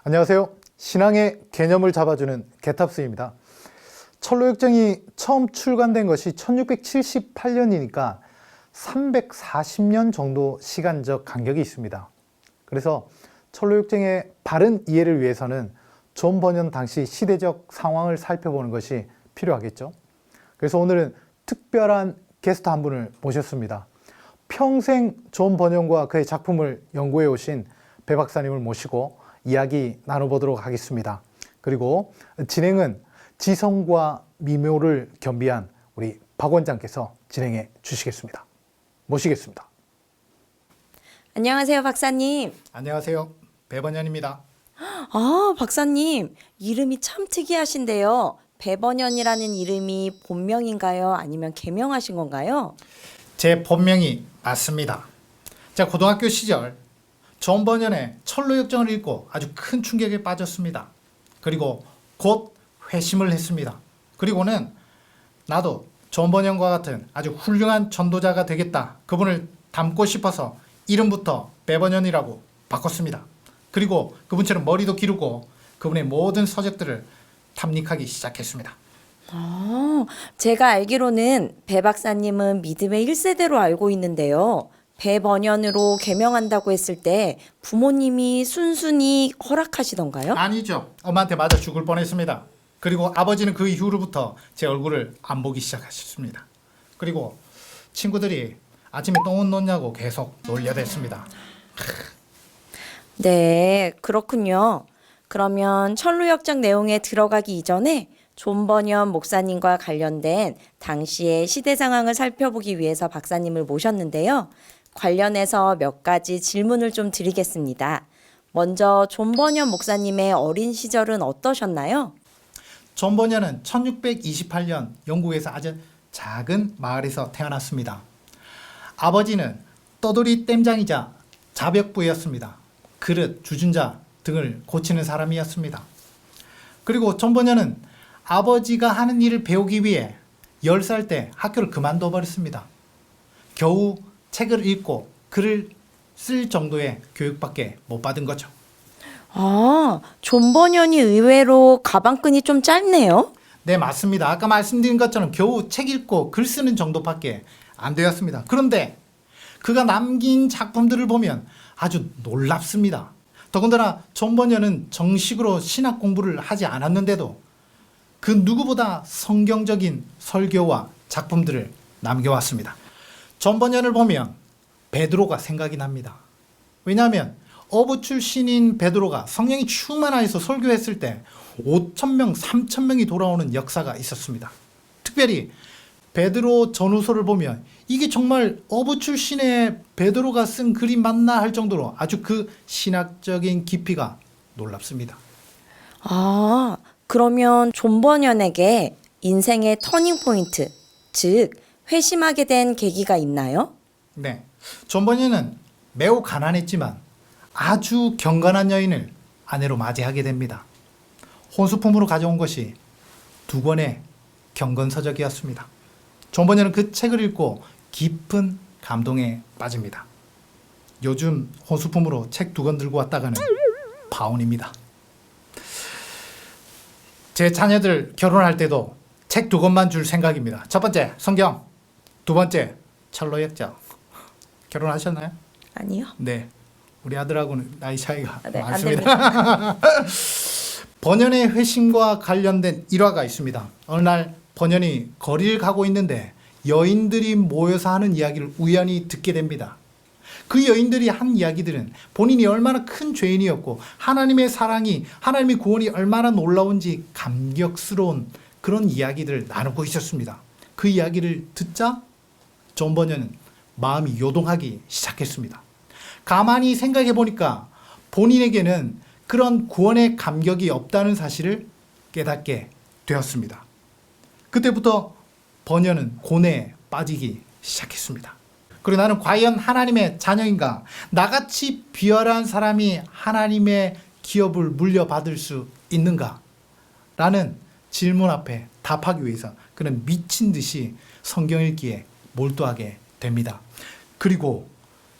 안녕하세요. 신앙의 개념을 잡아주는 개탑스입니다. 철로역정이 처음 출간된 것이 1678년이니까 340년 정도 시간적 간격이 있습니다. 그래서 철로역정의 바른 이해를 위해서는 존 버년 당시 시대적 상황을 살펴보는 것이 필요하겠죠. 그래서 오늘은 특별한 게스트 한 분을 모셨습니다. 평생 존 버년과 그의 작품을 연구해 오신 배 박사님을 모시고 이야기 나눠보도록 하겠습니다. 그리고 진행은 지성과 미묘를 겸비한 우리 박 원장께서 진행해 주시겠습니다. 모시겠습니다. 안녕하세요, 박사님. 안녕하세요. 배번년입니다. 아, 박사님, 이름이 참 특이하신데요. 배번연이라는 이름이 본명인가요? 아니면 개명하신 건가요? 제 본명이 맞습니다. 제가 고등학교 시절 존 버년의 철로역정을 읽고 아주 큰 충격에 빠졌습니다. 그리고 곧 회심을 했습니다. 그리고는 나도 존 버년과 같은 아주 훌륭한 전도자가 되겠다. 그분을 닮고 싶어서 이름부터 배번연이라고 바꿨습니다. 그리고 그분처럼 머리도 기르고 그분의 모든 서적들을 탐닉하기 시작했습니다. 제가 알기로는 배 박사님은 믿음의 1세대로 알고 있는데요. 배번연으로 개명한다고 했을 때 부모님이 순순히 허락하시던가요? 아니죠. 엄마한테 맞아 죽을 뻔했습니다. 그리고 아버지는 그 이후로부터 제 얼굴을 안 보기 시작하셨습니다. 그리고 친구들이 아침에 똥은 놓냐고 계속 놀려댔습니다. 네, 그렇군요. 그러면 철로역정 내용에 들어가기 이전에 존 버년 목사님과 관련된 당시의 시대 상황을 살펴보기 위해서 박사님을 모셨는데요. 관련해서 몇 가지 질문을 좀 드리겠습니다. 먼저 존 버년 목사님의 어린 시절은 어떠셨나요? 존 버년은 1628년 영국에서 아주 작은 마을에서 태어났습니다. 아버지는 떠돌이 땜장이자 자벽부였습니다. 그릇, 주전자 등을 고치는 사람이었습니다. 그리고 존 버년은 아버지가 하는 일을 배우기 위해 10살 때 학교를 그만둬 버렸습니다. 겨우 책을 읽고 글을 쓸 정도의 교육밖에 못 받은 거죠. 아, 존 버년이 의외로 가방끈이 좀 짧네요. 네, 맞습니다. 아까 말씀드린 것처럼 겨우 책 읽고 글 쓰는 정도밖에 안 되었습니다. 그런데 그가 남긴 작품들을 보면 아주 놀랍습니다. 더군다나 존 버년은 정식으로 신학 공부를 하지 않았는데도 그 누구보다 성경적인 설교와 작품들을 남겨왔습니다. 존 버년을 보면 베드로가 생각이 납니다. 왜냐하면 어부 출신인 베드로가 성령이 충만하여서 설교했을 때 5,000명, 3,000명이 돌아오는 역사가 있었습니다. 특별히 베드로 전후서를 보면 이게 정말 어부 출신의 베드로가 쓴 글이 맞나 할 정도로 아주 그 신학적인 깊이가 놀랍습니다. 아, 그러면 존 버년에게 인생의 터닝 포인트, 즉 회심하게 된 계기가 있나요? 네, 존 버년은 매우 가난했지만 아주 경건한 여인을 아내로 맞이하게 됩니다. 혼수품으로 가져온 것이 2권의 경건서적이었습니다. 존 버년은 그 책을 읽고 깊은 감동에 빠집니다. 요즘 혼수품으로 책 2권 들고 왔다가는 파혼입니다. 제 자녀들 결혼할 때도 책 2권만 줄 생각입니다. 첫 번째 성경, 2번째 철로역정. 결혼하셨나요? 아니요. 네, 우리 아들하고는 나이 차이가 네, 안 많습니다. 버년의 회심과 관련된 일화가 있습니다. 어느 날 버년이 거리를 가고 있는데 여인들이 모여서 하는 이야기를 우연히 듣게 됩니다. 그 여인들이 한 이야기들은 본인이 얼마나 큰 죄인이었고 하나님의 사랑이, 하나님의 구원이 얼마나 놀라운지 감격스러운 그런 이야기들을 나누고 있었습니다. 그 이야기를 듣자 존 버년은 마음이 요동하기 시작했습니다. 가만히 생각해 보니까 본인에게는 그런 구원의 감격이 없다는 사실을 깨닫게 되었습니다. 그때부터 버년은 고뇌에 빠지기 시작했습니다. 그리고 나는 과연 하나님의 자녀인가? 나같이 비열한 사람이 하나님의 기업을 물려받을 수 있는가? 라는 질문 앞에 답하기 위해서 그는 미친 듯이 성경 읽기에 몰두하게 됩니다. 그리고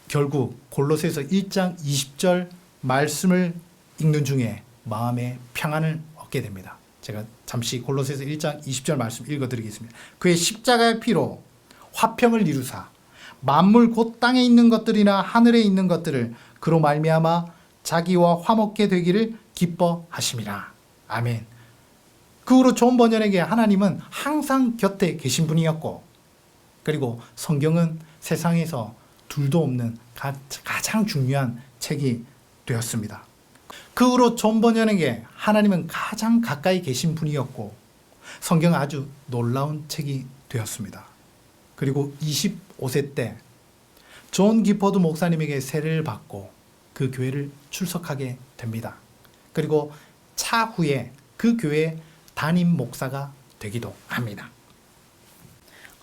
결국 골로새서 1장 20절 말씀을 읽는 중에 마음의 평안을 얻게 됩니다. 제가 잠시 골로새서 1장 20절 말씀 읽어드리겠습니다. 그의 십자가의 피로 화평을 이루사 만물 곧 땅에 있는 것들이나 하늘에 있는 것들을 그로 말미암아 자기와 화목게 되기를 기뻐하심이라. 아멘. 그 후로 존 버년에게 하나님은 항상 곁에 계신 분이었고, 그리고 성경은 세상에서 둘도 없는 가장 중요한 책이 되었습니다. 그 후로 존 버년에게 하나님은 가장 가까이 계신 분이었고, 성경은 아주 놀라운 책이 되었습니다. 그리고 25세 때 존 기퍼드 목사님에게 세례를 받고 그 교회를 출석하게 됩니다. 그리고 차후에 그 교회 담임 목사가 되기도 합니다.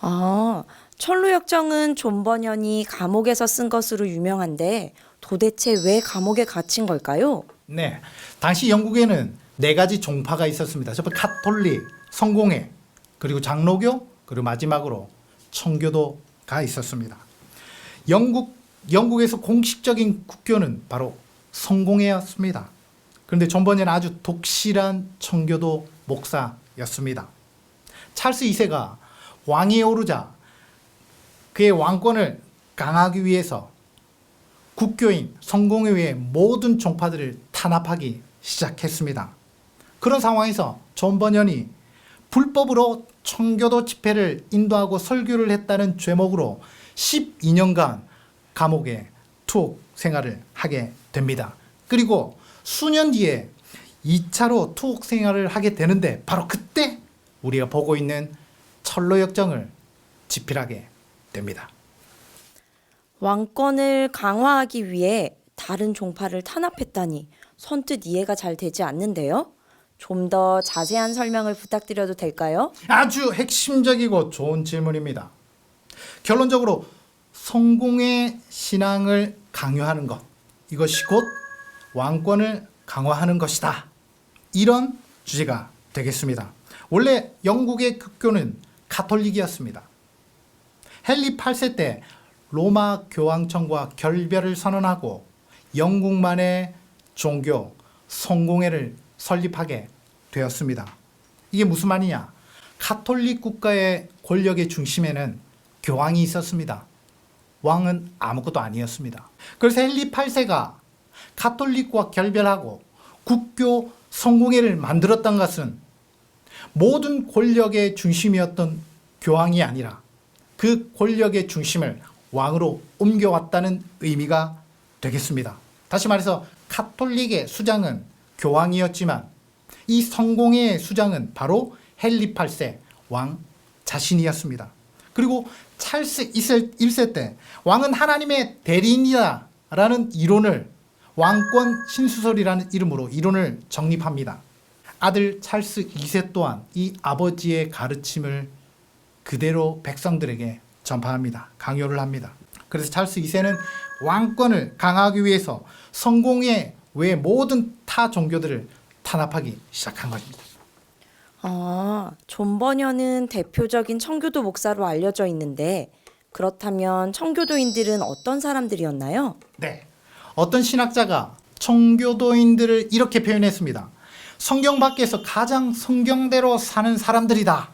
아, 철로역정은 존 버년이 감옥에서 쓴 것으로 유명한데 도대체 왜 감옥에 갇힌 걸까요? 네, 당시 영국에는 4가지 종파가 있었습니다. 첫 번째 카톨릭, 성공회, 그리고 장로교, 그리고 마지막으로 청교도가 있었습니다. 영국에서 공식적인 국교는 바로 성공회였습니다. 그런데 존 버년은 아주 독실한 청교도 목사였습니다. 찰스 2세가 왕위에 오르자 그의 왕권을 강화하기 위해서 국교인 성공회 외의 모든 종파들을 탄압하기 시작했습니다. 그런 상황에서 존 버년이 불법으로 청교도 집회를 인도하고 설교를 했다는 죄목으로 12년간 감옥에 투옥 생활을 하게 됩니다. 그리고 수년 뒤에 2차로 투옥 생활을 하게 되는데 바로 그때 우리가 보고 있는 철로역정을 집필하게 됩니다. 왕권을 강화하기 위해 다른 종파를 탄압했다니 선뜻 이해가 잘 되지 않는데요. 좀 더 자세한 설명을 부탁드려도 될까요? 아주 핵심적이고 좋은 질문입니다. 결론적으로 성공의 신앙을 강요하는 것, 이것이 곧 왕권을 강화하는 것이다. 이런 주제가 되겠습니다. 원래 영국의 국교는 가톨릭이었습니다. 헨리 8세 때 로마 교황청과 결별을 선언하고 영국만의 종교 성공회를 설립하게 되었습니다. 이게 무슨 말이냐? 가톨릭 국가의 권력의 중심에는 교황이 있었습니다. 왕은 아무것도 아니었습니다. 그래서 헨리 8세가 가톨릭과 결별하고 국교 성공회를 만들었던 것은 모든 권력의 중심이었던 교황이 아니라 그 권력의 중심을 왕으로 옮겨왔다는 의미가 되겠습니다. 다시 말해서 가톨릭의 수장은 교황이었지만 이 성공회의 수장은 바로 헨리 8세 왕 자신이었습니다. 그리고 찰스 1세 때 왕은 하나님의 대리인이다 라는 이론을 왕권 신수설이라는 이름으로 이론을 정립합니다. 아들 찰스 2세 또한 이 아버지의 가르침을 그대로 백성들에게 전파합니다. 강요를 합니다. 그래서 찰스 2세는 왕권을 강화하기 위해서 성공회 외 모든 타 종교들을 탄압하기 시작한 것입니다. 아, 존 버년은 대표적인 청교도 목사로 알려져 있는데 그렇다면 청교도인들은 어떤 사람들이었나요? 네, 어떤 신학자가 청교도인들을 이렇게 표현했습니다. 성경 밖에서 가장 성경대로 사는 사람들이다.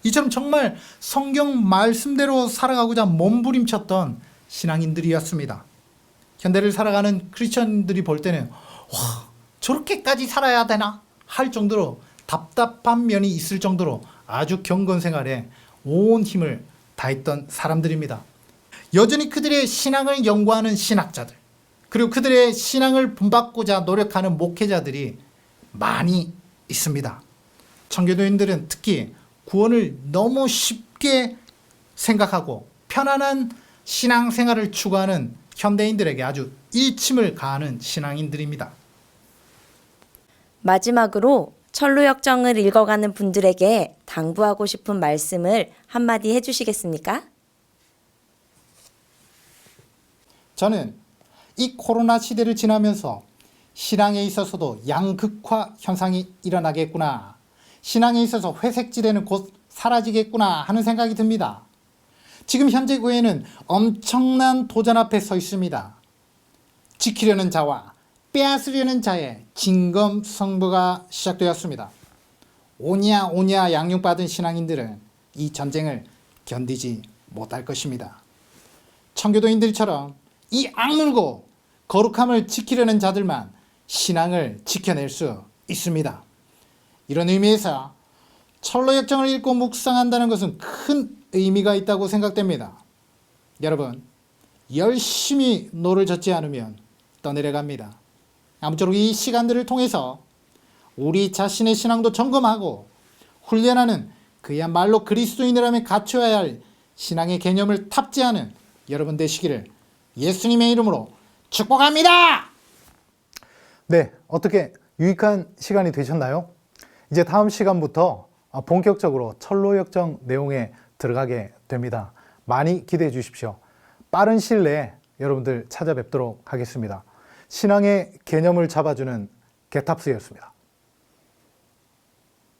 이처럼 정말 성경 말씀대로 살아가고자 몸부림쳤던 신앙인들이었습니다. 현대를 살아가는 크리스천들이 볼 때는 와, 저렇게까지 살아야 되나? 할 정도로 답답한 면이 있을 정도로 아주 경건 생활에 온 힘을 다했던 사람들입니다. 여전히 그들의 신앙을 연구하는 신학자들, 그리고 그들의 신앙을 본받고자 노력하는 목회자들이 많이 있습니다. 청교도인들은 특히 구원을 너무 쉽게 생각하고 편안한 신앙생활을 추구하는 현대인들에게 아주 일침을 가하는 신앙인들입니다. 마지막으로 철로역정을 읽어가는 분들에게 당부하고 싶은 말씀을 한마디 해주시겠습니까? 저는 이 코로나 시대를 지나면서 신앙에 있어서도 양극화 현상이 일어나겠구나, 신앙에 있어서 회색지대는 곧 사라지겠구나 하는 생각이 듭니다. 지금 현재 교회는 엄청난 도전 앞에 서 있습니다. 지키려는 자와 빼앗으려는 자의 진검승부가 시작되었습니다. 오냐 오냐 양육받은 신앙인들은 이 전쟁을 견디지 못할 것입니다. 청교도인들처럼 이 악물고 거룩함을 지키려는 자들만 신앙을 지켜낼 수 있습니다. 이런 의미에서 철로역정을 읽고 묵상한다는 것은 큰 의미가 있다고 생각됩니다. 여러분, 열심히 노를 젓지 않으면 떠내려갑니다. 아무쪼록 이 시간들을 통해서 우리 자신의 신앙도 점검하고 훈련하는 그야말로 그리스도인이라면 갖춰야 할 신앙의 개념을 탑재하는 여러분 되시기를 예수님의 이름으로 축복합니다. 네, 어떻게 유익한 시간이 되셨나요? 이제 다음 시간부터 본격적으로 철로역정 내용에 들어가게 됩니다. 많이 기대해 주십시오. 빠른 시일 내에 여러분들 찾아뵙도록 하겠습니다. 신앙의 개념을 잡아주는 개탑스였습니다.